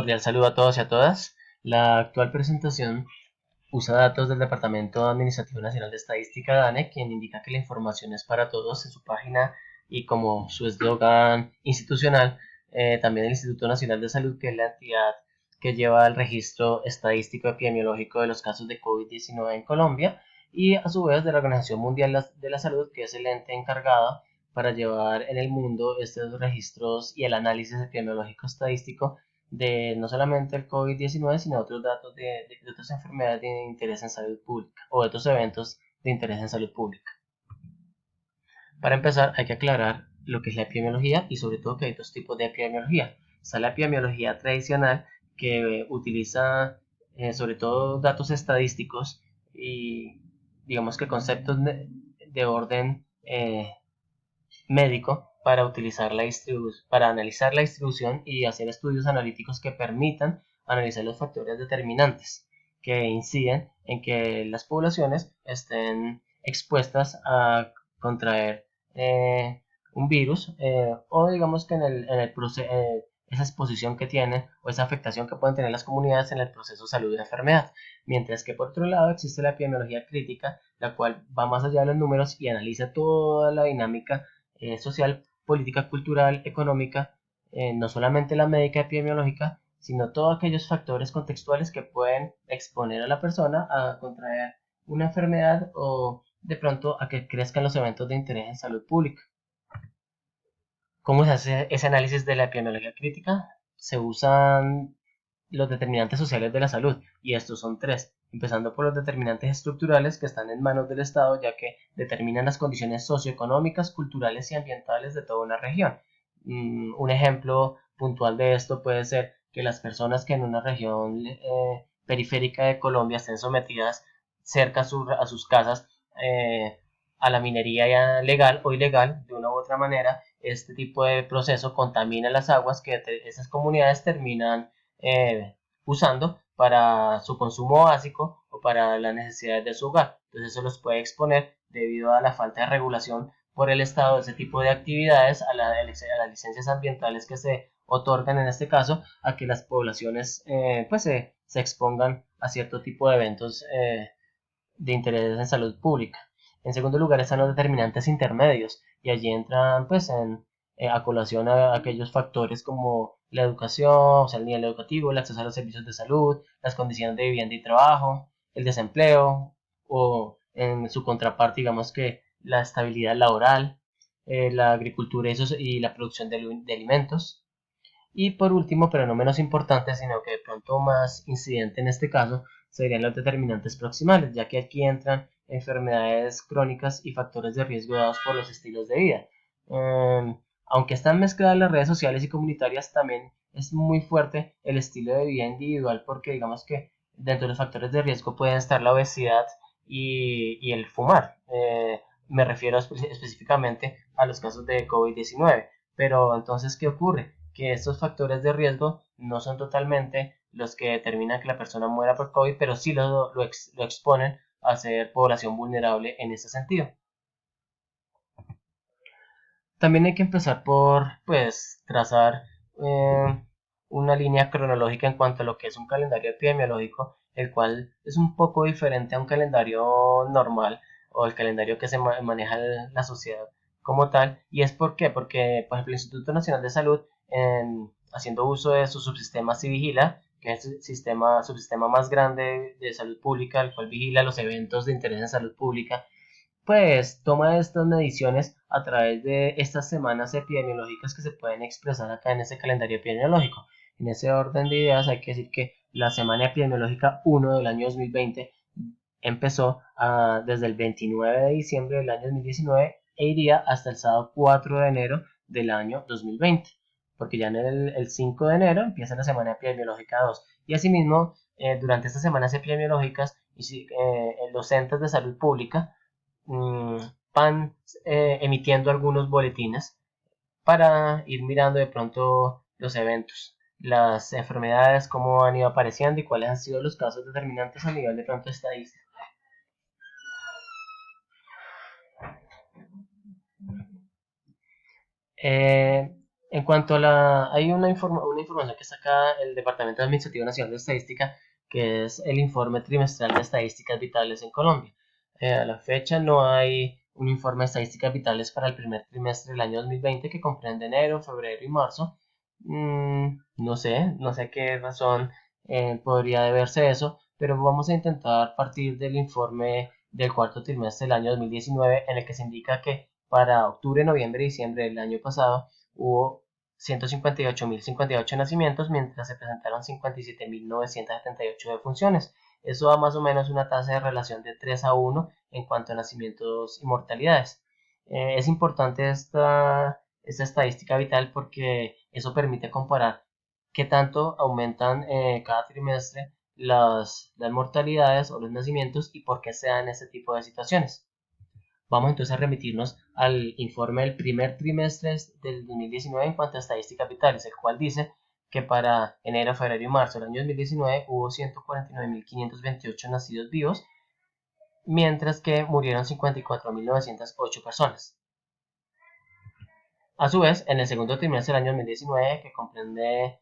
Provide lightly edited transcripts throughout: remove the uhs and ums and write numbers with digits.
cordial saludo a todos y a todas. La actual presentación usa datos del Departamento Administrativo Nacional de Estadística DANE, quien indica que la información es para todos en su página y como su eslogan institucional, también el Instituto Nacional de Salud, que es la entidad que lleva el registro estadístico epidemiológico de los casos de COVID-19 en Colombia, y a su vez de la Organización Mundial de la Salud, que es el ente encargado para llevar en el mundo estos registros y el análisis epidemiológico estadístico de no solamente el COVID-19, sino otros datos de otras enfermedades de interés en salud pública o de otros eventos de interés en salud pública. Para empezar, hay que aclarar lo que es la epidemiología y sobre todo que hay dos tipos de epidemiología. Está la epidemiología tradicional, que utiliza sobre todo datos estadísticos y digamos que conceptos de orden médico para utilizar para analizar la distribución y hacer estudios analíticos que permitan analizar los factores determinantes que inciden en que las poblaciones estén expuestas a contraer un virus, o digamos que en el proceso, esa exposición que tienen o esa afectación que pueden tener las comunidades en el proceso de salud de la enfermedad. Mientras que por otro lado existe la epidemiología crítica, la cual va más allá de los números y analiza toda la dinámica social, política, cultural, económica, no solamente la médica epidemiológica, sino todos aquellos factores contextuales que pueden exponer a la persona a contraer una enfermedad o de pronto a que crezcan los eventos de interés en salud pública. ¿Cómo se hace ese análisis de la epidemiología crítica? Se usan los determinantes sociales de la salud, y estos son tres, empezando por los determinantes estructurales, que están en manos del Estado, ya que determinan las condiciones socioeconómicas, culturales y ambientales de toda una región. Un ejemplo puntual de esto puede ser que las personas que en una región periférica de Colombia estén sometidas cerca a sus casas a la minería legal o ilegal, de una u otra manera, este tipo de proceso contamina las aguas que esas comunidades terminan usando para su consumo básico o para las necesidades de su hogar. Entonces eso los puede exponer, debido a la falta de regulación por el Estado de ese tipo de actividades, a las licencias ambientales que se otorgan en este caso, a que las poblaciones pues se expongan a cierto tipo de eventos de interés en salud pública. En segundo lugar están los determinantes intermedios, y allí entran pues a colación a aquellos factores como la educación, o sea, el nivel educativo, el acceso a los servicios de salud, las condiciones de vivienda y trabajo, el desempleo, o en su contraparte, digamos que la estabilidad laboral, la agricultura y la producción de alimentos. Y por último, pero no menos importante, sino que de pronto más incidente en este caso, serían los determinantes proximales, ya que aquí entran enfermedades crónicas y factores de riesgo dados por los estilos de vida. Aunque están mezcladas las redes sociales y comunitarias, también es muy fuerte el estilo de vida individual, porque digamos que dentro de los factores de riesgo pueden estar la obesidad y el fumar. Me refiero específicamente a los casos de COVID-19. Pero entonces, ¿qué ocurre? Que estos factores de riesgo no son totalmente los que determinan que la persona muera por COVID, pero sí lo exponen a ser población vulnerable en ese sentido. También hay que empezar por, pues, trazar eh, una línea cronológica en cuanto a lo que es un calendario epidemiológico, el cual es un poco diferente a un calendario normal o el calendario que se maneja en la sociedad como tal. ¿Y es por qué? Porque, por ejemplo, el Instituto Nacional de Salud, haciendo uso de su subsistema Civigila, que es el subsistema más grande de salud pública, el cual vigila los eventos de interés en salud pública, pues toma estas mediciones a través de estas semanas epidemiológicas que se pueden expresar acá en ese calendario epidemiológico. En ese orden de ideas hay que decir que la semana epidemiológica 1 del año 2020 empezó desde el 29 de diciembre del año 2019 e iría hasta el sábado 4 de enero del año 2020, porque ya en el 5 de enero empieza la semana epidemiológica 2. Y asimismo, durante estas semanas epidemiológicas, los centros de salud pública van emitiendo algunos boletines para ir mirando de pronto los eventos, las enfermedades, cómo han ido apareciendo y cuáles han sido los casos determinantes a nivel de pronto estadístico. En cuanto a la, hay una información que saca el Departamento Administrativo Nacional de Estadística, que es el informe trimestral de estadísticas vitales en Colombia. A la fecha no hay un informe de estadísticas vitales para el primer trimestre del año 2020 que comprende enero, febrero y marzo. No sé qué razón podría deberse eso, pero vamos a intentar partir del informe del cuarto trimestre del año 2019 en el que se indica que para octubre, noviembre y diciembre del año pasado hubo 158.058 nacimientos, mientras se presentaron 57.978 defunciones. Eso da más o menos una tasa de relación de 3 a 1 en cuanto a nacimientos y mortalidades. Es importante esta estadística vital porque eso permite comparar qué tanto aumentan cada trimestre las mortalidades o los nacimientos y por qué se dan este tipo de situaciones. Vamos entonces a remitirnos al informe del primer trimestre del 2019 en cuanto a estadísticas vitales, el cual dice que para enero, febrero y marzo del año 2019 hubo 149.528 nacidos vivos, mientras que murieron 54.908 personas. A su vez, en el segundo trimestre del año 2019, que comprende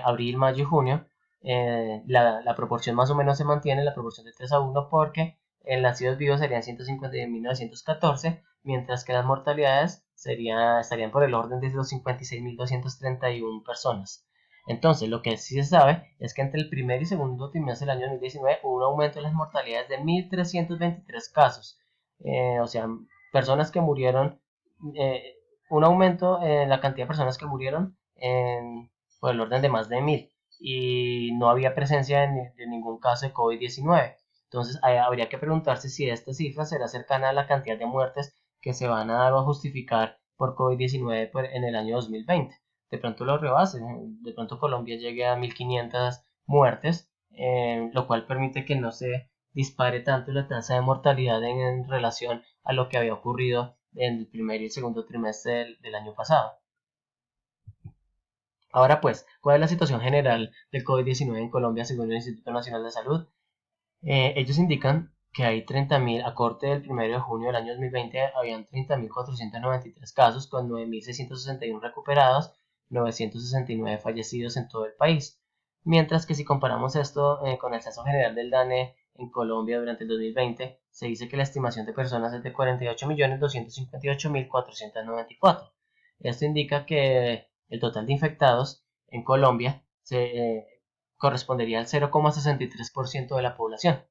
abril, mayo y junio, la proporción más o menos se mantiene, la proporción de 3 a 1, porque en nacidos vivos serían 151.914, mientras que las mortalidades estarían por el orden de los 56.231 personas. Entonces, lo que sí se sabe es que entre el primer y segundo trimestre del año 2019 hubo un aumento en las mortalidades de 1.323 casos. O sea, personas que murieron, eh, un aumento en la cantidad de personas que murieron por el orden de más de 1.000 y no había presencia de ningún caso de COVID-19. Entonces habría que preguntarse si esta cifra será cercana a la cantidad de muertes que se van a dar o a justificar por COVID-19 en el año 2020. De pronto lo rebase, de pronto Colombia llegue a 1.500 muertes, lo cual permite que no se dispare tanto la tasa de mortalidad en relación a lo que había ocurrido en el primer y el segundo trimestre del año pasado. Ahora pues, ¿cuál es la situación general del COVID-19 en Colombia según el Instituto Nacional de Salud? Ellos indican que hay 30.000, a corte del 1 de junio del año 2020, habían 30.493 casos con 9.661 recuperados, 969 fallecidos en todo el país. Mientras que si comparamos esto con el censo general del DANE en Colombia durante el 2020, se dice que la estimación de personas es de 48.258.494. Esto indica que el total de infectados en Colombia correspondería al 0,63% de la población,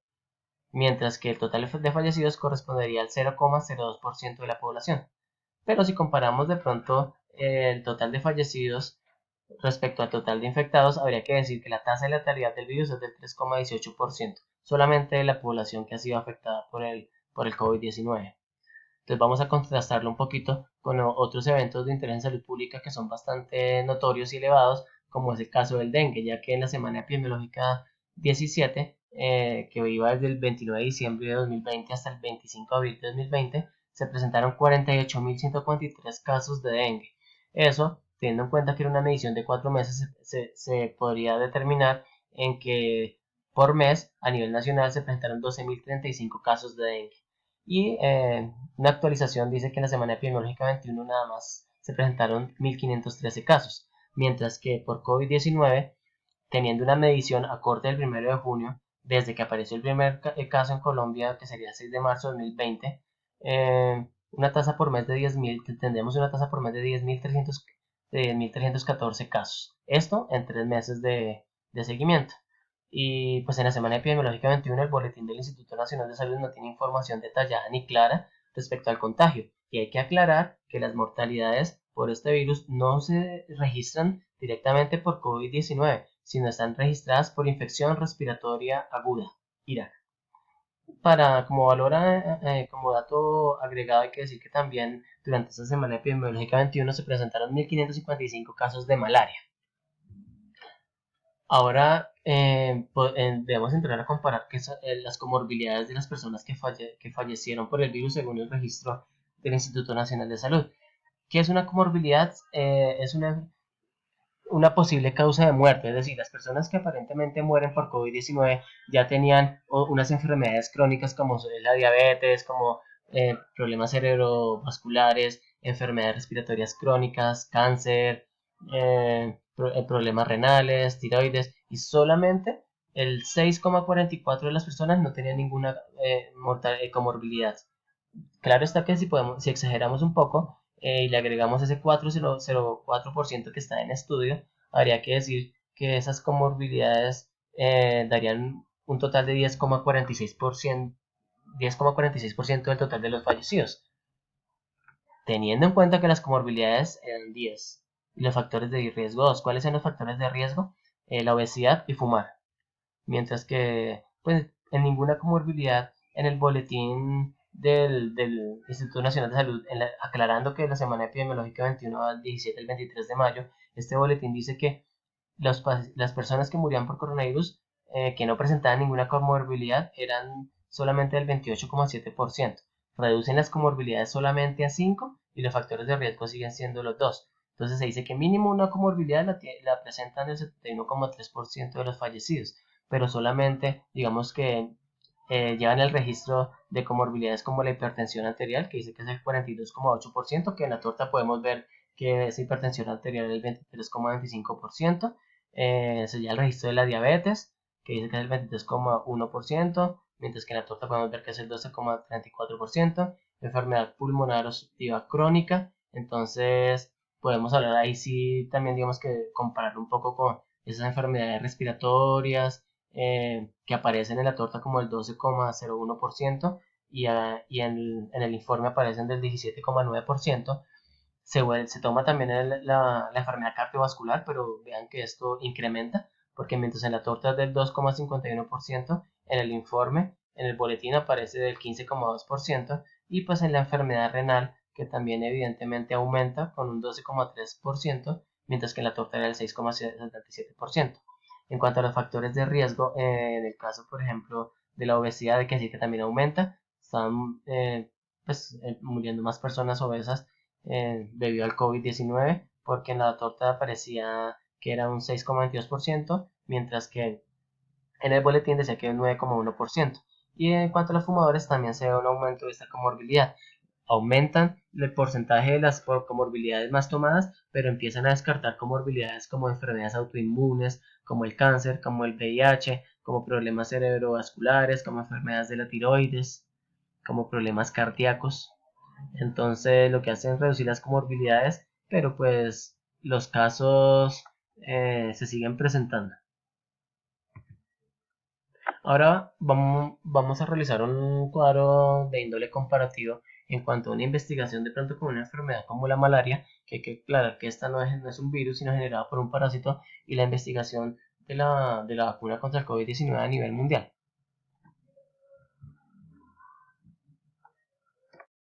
mientras que el total de fallecidos correspondería al 0,02% de la población. Pero si comparamos de pronto el total de fallecidos respecto al total de infectados, habría que decir que la tasa de letalidad del virus es del 3,18%, solamente de la población que ha sido afectada por el COVID-19. Entonces vamos a contrastarlo un poquito con otros eventos de interés en salud pública que son bastante notorios y elevados, como es el caso del dengue, ya que en la semana epidemiológica 17, que iba desde el 29 de diciembre de 2020 hasta el 25 de abril de 2020, se presentaron 48.143 casos de dengue. Eso, teniendo en cuenta que era una medición de 4 meses, se podría determinar en que por mes a nivel nacional se presentaron 12.035 casos de dengue. Y una actualización dice que en la semana epidemiológica 21 nada más se presentaron 1.513 casos, mientras que por COVID-19, teniendo una medición a corte del 1 de junio, desde que apareció el primer caso en Colombia, que sería el 6 de marzo de 2020, una tasa por mes de 10.000, tendremos una tasa por mes de 10.314 casos. Esto en 3 meses de seguimiento. Y pues en la semana epidemiológica 21 el boletín del Instituto Nacional de Salud no tiene información detallada ni clara respecto al contagio. Y hay que aclarar que las mortalidades por este virus no se registran directamente por COVID-19, sino están registradas por infección respiratoria aguda, IRA. Como como dato agregado, hay que decir que también durante esta semana epidemiológica 21 se presentaron 1.555 casos de malaria. Ahora debemos entrar a comparar las comorbilidades de las personas que fallecieron por el virus según el registro del Instituto Nacional de Salud. ¿Qué es una comorbilidad? Es una posible causa de muerte, es decir, las personas que aparentemente mueren por COVID-19 ya tenían unas enfermedades crónicas como la diabetes, como problemas cerebrovasculares, enfermedades respiratorias crónicas, cáncer, problemas renales, tiroides, y solamente el 6,44 de las personas no tenían ninguna comorbilidad. Claro está que si exageramos un poco y le agregamos ese 4,04% que está en estudio, habría que decir que esas comorbilidades darían un total de 10,46%, 10,46% del total de los fallecidos, teniendo en cuenta que las comorbilidades eran 10 y los factores de riesgo 2. ¿Cuáles son los factores de riesgo? La obesidad y fumar. Mientras que pues, en ninguna comorbilidad en el boletín del Instituto Nacional de Salud, aclarando que la semana epidemiológica 21 al 17 del 23 de mayo, este boletín dice que las personas que murieron por coronavirus que no presentaban ninguna comorbilidad eran solamente del 28,7%. Reducen las comorbilidades solamente a 5 y los factores de riesgo siguen siendo los 2. Entonces se dice que mínimo una comorbilidad la presentan el 71,3% de los fallecidos, pero solamente digamos que llevan el registro de comorbilidades como la hipertensión arterial, que dice que es el 42,8%, que en la torta podemos ver que esa hipertensión arterial es el 23,25%. Sería el registro de la diabetes, que dice que es el 23,1%, mientras que en la torta podemos ver que es el 12,34%. Enfermedad pulmonar obstructiva crónica, entonces podemos hablar ahí sí también digamos que comparar un poco con esas enfermedades respiratorias que aparecen en la torta como el 12,01% y en el informe aparecen del 17,9%. Se toma también la enfermedad cardiovascular, pero vean que esto incrementa, porque mientras en la torta es del 2,51%, en el informe, en el boletín aparece del 15,2%, y pues en la enfermedad renal, que también evidentemente aumenta con un 12,3%, mientras que en la torta era el 6,77%. En cuanto a los factores de riesgo, en el caso, por ejemplo, de la obesidad, de que sí que también aumenta, están muriendo más personas obesas debido al COVID-19, porque en la torta parecía que era un 6,22%, mientras que en el boletín decía que un 9,1%. Y en cuanto a los fumadores, también se ve un aumento de esta comorbilidad. Aumentan el porcentaje de las comorbilidades más tomadas, pero empiezan a descartar comorbilidades como enfermedades autoinmunes, como el cáncer, como el VIH, como problemas cerebrovasculares, como enfermedades de la tiroides, como problemas cardíacos. Entonces lo que hacen es reducir las comorbilidades, pero pues los casos se siguen presentando. Ahora vamos a realizar un cuadro de índole comparativo en cuanto a una investigación de pronto con una enfermedad como la malaria, que hay que aclarar que esta no es un virus, sino generado por un parásito, y la investigación de la vacuna contra el COVID-19 a nivel mundial.